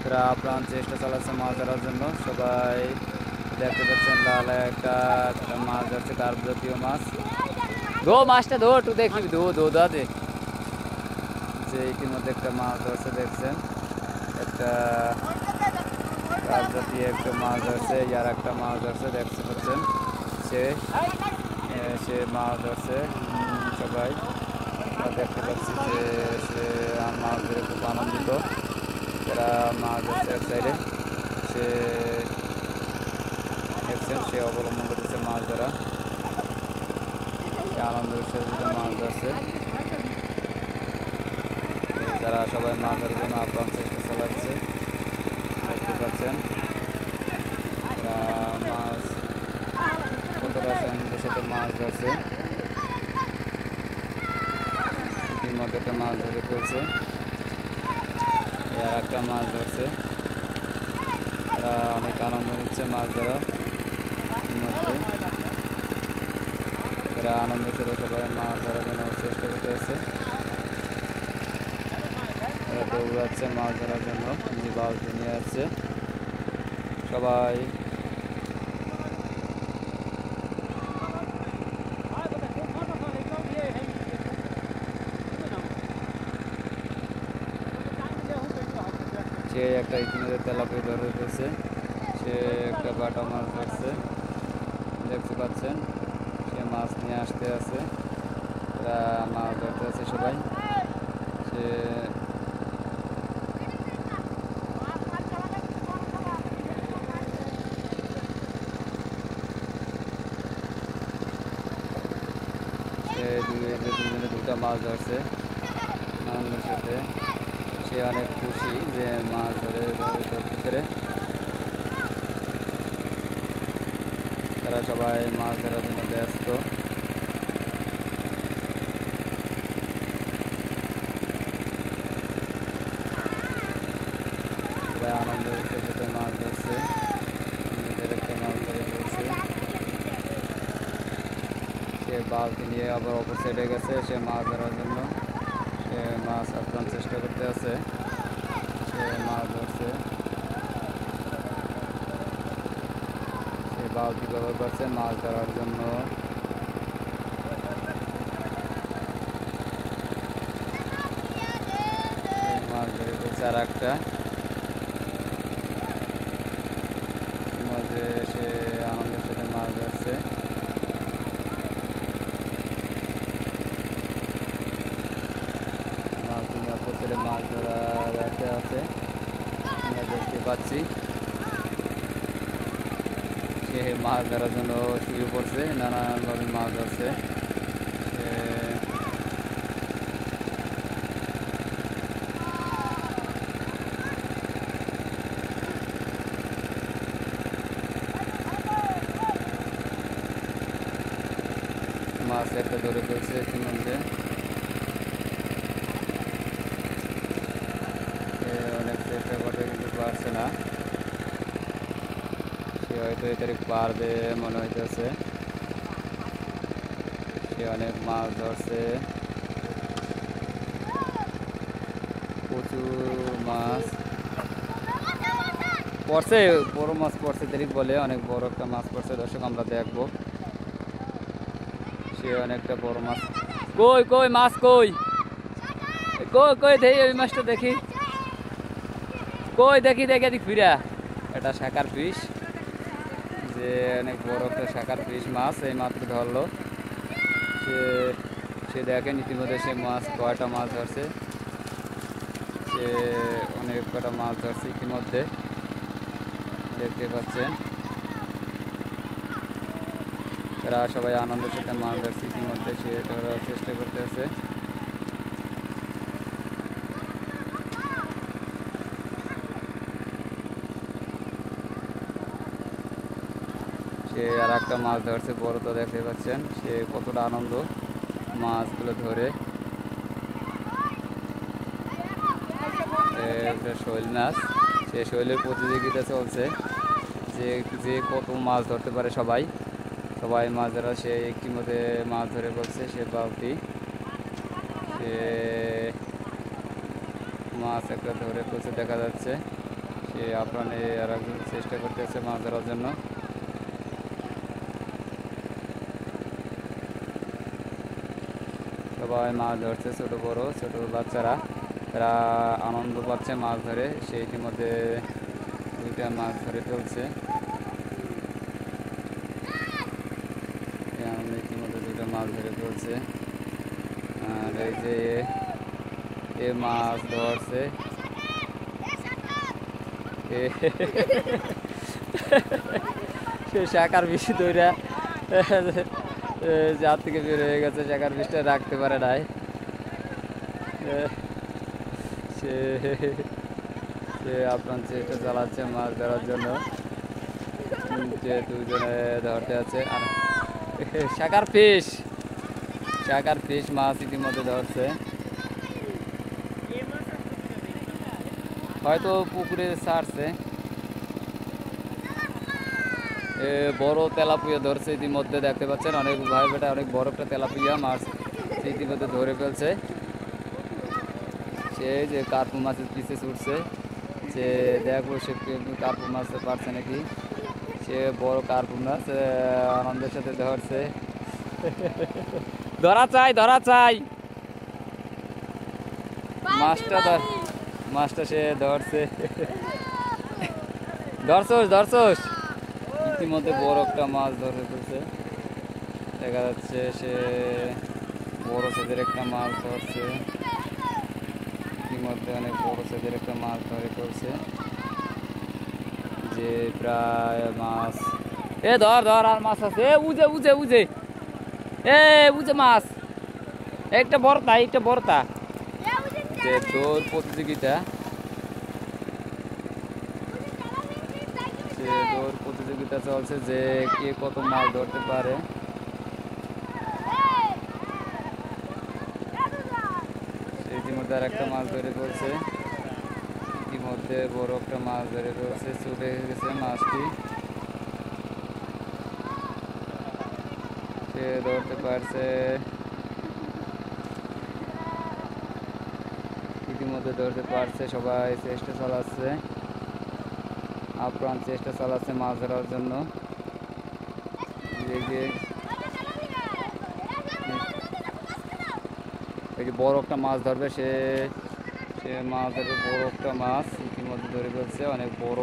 তারা আপ্রাণ চেষ্টা চালাচ্ছে মাছ ধরার জন্য। সবাই দেখতে পাচ্ছেন লাল একটা মাছ ধরছে, কার্প জাতীয় মাছ। ধো মাছটা ধো, একটু দেখি, ধো ধো দে। যে ইতিমধ্যে একটা মাছ ধরছে, দেখছেন একটা কার্প জাতীয় একটা মাছ ধরছে, আর একটা মাছ ধরছে দেখতে পাচ্ছেন। সে মাছ ধরছে। সবাই দেখতে পাচ্ছি যে সে মাছ ধরে খুব আনন্দিত। যারা মাছ ধরছে এক সাইডে, সে দেখছেন সে অবলম্বন করতেছে মাছ ধরা, সে আনন্দের সাথে মাছ ধরছে। যারা সবাই মাছ ধরার জন্য আপ্রাণ চেষ্টা চালাচ্ছে, দেখতে পাচ্ছেন মাছ কতটা আনন্দের সাথে মাছ ধরছে। ইতিমধ্যে একটা মাছ ধরে ফেলছে, আর একটা মাছ ধরছে। তারা অনেক আনন্দ নিচ্ছে মাছ ধরা মধ্যে। তারা আনন্দের সাথে সবাই মাছ ধরার জন্য চেষ্টা করতেছে। তারা দৌড়াচ্ছে মাছ ধরার জন্য, যে বালতি নিয়ে আসছে সবাই। সে একটা ইতিমধ্যে তেলাপিয়া ধরে ফেলছে, সে একটা বাটা মাছ ধরছে, দেখতে পাচ্ছেন। সে মাছ নিয়ে আসতে আছে, তারা মাছ ধরতে আছে সবাই। সে দুজনে দুটা মাছ ধরছে আনন্দের সাথে। সে অনেক খুশি যে মাছ ধরতে পেরে। তারা সবাই মাছ ধরার জন্য ব্যস্ত। সবাই আনন্দের সাথে মাছ ধরছে, নিজেদের একটা মাছ ধরে ফেলছে। সে বালতি নিয়ে আবার অপর সাইডে গেছে সে মাছ ধরার জন্য। সে মাছ আপ্রাণ চেষ্টা করতে আছে, সে মাছ ধরছে। সে বালতি ব্যবহার করছে মাছ ধরার জন্য। মাছ ধরে ফেলছে আর একটা মাঝে। সে আনন্দের সাথে মাছ ধরছে। মাছ ধরা রাখতে আছে, আমরা দেখতে পাচ্ছি। সে মাছ ধরার জন্য শুরু করছে, নানানভাবে মাছ ধরছে। মাছ একটা ধরে ফেলছে ইতিমধ্যে। অনেক চেষ্টা করতে কিন্তু পারছে না। সে হয়তো এটার পারবে মনে হইতেছে। সে অনেক মাছ ধরছে, প্রচুর মাছ পড়ছে, বড় মাছ পড়ছে দেরিক বলে, অনেক বড় একটা মাছ পড়ছে। দর্শক আমরা দেখবো, সে অনেকটা বড় মাছ। কই কই মাছ কই কই কই দেখি ওই মাছটা দেখি, কই দেখি দেখি এদিক ফিরা। এটা শাকার ফিশ, যে অনেক বড় একটা শাকার ফিশ মাছ এই মাত্র ধরলো। সে দেখেন ইতিমধ্যে সে মাছ কয়টা মাছ ধরছে। সে অনেক কটা মাছ ধরছে ইতিমধ্যে, দেখতে পাচ্ছেন। তারা সবাই আনন্দের সাথে মাছ ধরছে ইতিমধ্যে, সে ধরার চেষ্টা করতেছে। সে আর একটা মাছ ধরছে বড়, তো দেখতে পাচ্ছেন সে কতটা আনন্দ মাছগুলো ধরে। শৈল মাছ, সে শৈলের প্রতিযোগিতা চলছে যে যে কত মাছ ধরতে পারে। সবাই মাছ ধরা, সে একটির মধ্যে মাছ ধরে বলছে। সে বালতি, সে মাছ একটা ধরে ফেলছে দেখা যাচ্ছে। সে আপনার আর একজন চেষ্টা করতেছে মাছ ধরার জন্য। সবাই মাছ ধরছে, ছোট বড় ছোট বাচ্চারা, তারা আনন্দ পাচ্ছে মাছ ধরে। সে ইতিমধ্যে 2টা মাছ ধরে ফেলছে। ইতিমধ্যে 2টা মাছ ধরে ফেলছে। আর এই যে এ মাছ ধরছে, সে শাকার বিষি ধরে জাত থেকে বের হয়ে গেছে, শাকার বিষটা রাখতে পারে নাই। সে সে আপনার চেষ্টা চালাচ্ছে মাছ ধরার জন্য, যে 2জনে ধরতে আছে। আর শাকার ফিশ মাছ ইতিমধ্যে ধরছে, হয়তো পুকুরে ছাড়ছে। বড় তেলাপিয়া ধরছে ইতিমধ্যে, দেখতে পাচ্ছেন অনেক ভাই বেটা অনেক বড় একটা তেলাপিয়া মাছ ইতিমধ্যে ধরে ফেলছে। সে যে কার্পু মাছের পিছে ছুটছে, সে দেখো সে কার্পু মাছ পারছে নাকি। সে বড় কার্পু মাছ আনন্দের সাথে ধরছে। ধরা চাই মাছটা সে ধরছে। ধরছোস ইতিমধ্যে বড় একটা মাছ ধরে ফেলছে, দেখা যাচ্ছে সে বড় সাইজের একটা মাছ ধরছে। ইতিমধ্যে অনেক বড় সাইজের একটা মাছ ধরে ফেলছে, যে প্রায় মাছ ধর আর মাছ আছে। উজে মাছ একটা বড়তা যে দৌড় প্রতিযোগিতা, চলছে যে কে কত মাছ ধরতে পারে। ইতিমধ্যে আর একটা মাছ ধরে ফেলছে, ইতিমধ্যে বড় একটা মাছ ধরে ফেলছে, ছুটে গেছে মাছটি, সে ধরতে পারছে। ইতিমধ্যে ধরতে পারছে, সবাই চেষ্টা চালাচ্ছে, আপ্রাণ চেষ্টা চালাচ্ছে মাছ ধরার জন্য। বড় একটা মাছ ধরবে, সে মাছ ধরবে বড় একটা মাছ, ইতিমধ্যে ধরে ফেলছে অনেক বড়।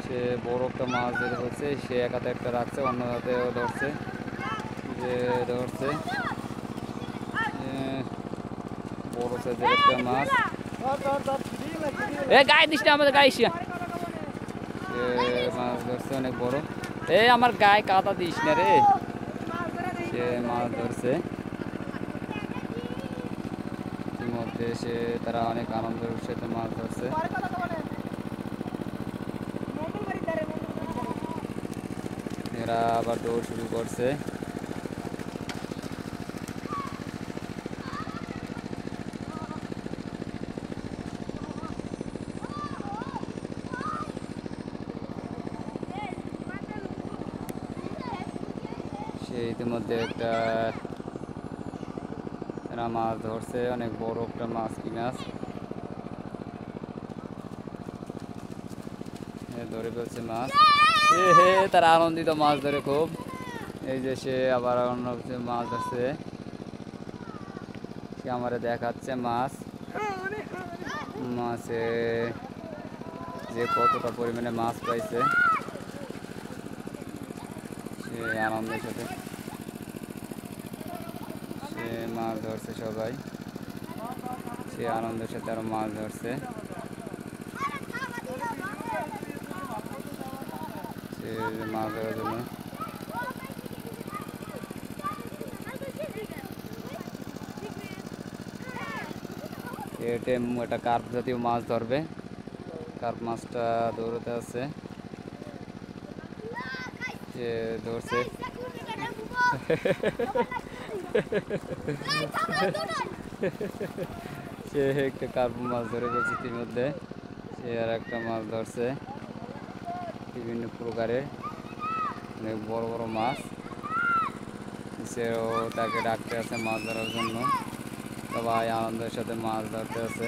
সে বড় একটা মাছ ধরে ফেলছে, সে এক হাতে একটা রাখছে, অন্য হাতেও ধরছে, বড় সাইজের একটা মাছ। গায়ে দিস না, আমাদের গায়ে মাছ ধরছে অনেক বড়। আমার গায়ে কাদা দিস না রে। সে মাছ ধরছে, ইতিমধ্যে তারা অনেক আনন্দের সাথে মাছ ধরছে। এরা আবার দৌড় শুরু করছে। সে ইতিমধ্যে একটা মাছ ধরছে, অনেক বড় একটা মাছ, কি মাছ ধরে ফেলছে মাছ। তারা আনন্দিত মাছ ধরে খুব। এই যে সে আবার অন্য মাছ ধরছে, সে আমারে দেখাচ্ছে মাছে যে কতটা পরিমাণে মাছ পাইছে, সে আনন্দের সাথে সে মাছ ধরছে। সবাই সে আনন্দের সাথে আরো মাছ ধরছে, সে মাছ ধরার জন্য। একটা কার্প জাতীয় মাছ ধরবে, কার্প মাছটা দৌড়তে আছে, সে ধরছে। সে একটা কার্প মাছ ধরে ফেলছে, ইতিমধ্যে সে আর একটা মাছ ধরছে, বিভিন্ন প্রকারের অনেক বড় বড় মাছ। সেও তাকে ডাকতে আছে মাছ ধরার জন্য, সবাই আনন্দের সাথে মাছ ধরতে আছে।